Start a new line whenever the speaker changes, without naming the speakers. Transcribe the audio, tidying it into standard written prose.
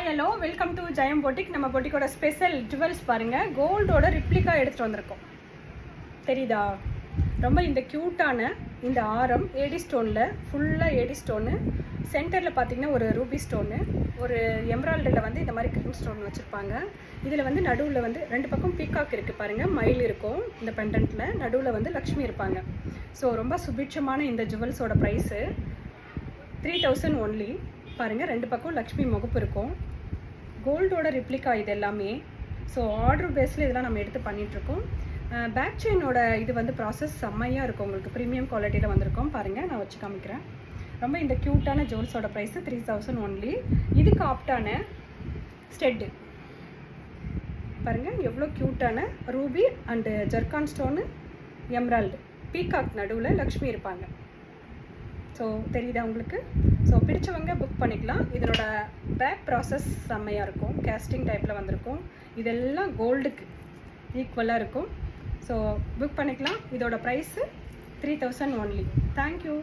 Hi hello welcome to Jayam boutique. நம்ம பொட்டிக்கோட special jewels பாருங்கள், கோல்டோட replica எடுத்துகிட்டு வந்திருக்கோம். தெரியுதா? ரொம்ப இந்த க்யூட்டான இந்த ஆரம் ஏடி ஸ்டோனில், ஃபுல்லாக ஏடி ஸ்டோனு, சென்டரில் பார்த்தீங்கன்னா ஒரு ரூபி ஸ்டோனு, ஒரு எம்ராய்டரியில் வந்து இந்த மாதிரி கிரீன் ஸ்டோன் வச்சுருப்பாங்க. இதில் வந்து நடுவில் வந்து ரெண்டு பக்கம் பீகாக் இருக்குது பாருங்கள், மயில் இருக்கும் இந்த பெண்டன்ட்டில், நடுவில் வந்து லக்ஷ்மி இருப்பாங்க. ஸோ ரொம்ப சுபிட்சமான இந்த ஜுவல்ஸோட ப்ரைஸு 3000 ஒன்லி. பாருங்கள், ரெண்டு பக்கம் லக்ஷ்மி முகப்பு இருக்கும். கோல்டோட ரிப்ளிகா இது எல்லாமே. ஸோ ஆர்டர் பேஸில் இதெல்லாம் நம்ம எடுத்து பண்ணிகிட்ருக்கோம். பேக் செயினோட இது வந்து ப்ராசஸ் செம்மையாக இருக்கும், உங்களுக்கு ப்ரீமியம் குவாலிட்டியில் வந்திருக்கோம். பாருங்கள், நான் வச்சு காமிக்கிறேன். ரொம்ப இந்த க்யூட்டான ஜுவல்ஸோட ப்ரைஸு 3000 ஒன்லி. இதுக்கு ஆப்டான ஸ்டெட்டு பாருங்கள், எவ்வளோ க்யூட்டான Ruby and zircon stone, emerald, peacock நடுவில் லக்ஷ்மி இருப்பாங்க. ஸோ தெரியுதா உங்களுக்கு? ஸோ பிடிச்சவங்க புக் பண்ணிக்கலாம். இதனோட பேக் ப்ராசஸ் செம்மையாக இருக்கும், கேஸ்டிங் டைப்பில் வந்திருக்கும். இதெல்லாம் கோல்டுக்கு ஈக்குவலாக இருக்கும். ஸோ புக் பண்ணிக்கலாம். இதோட ப்ரைஸு 3000 ஒன்லி. தேங்க்யூ.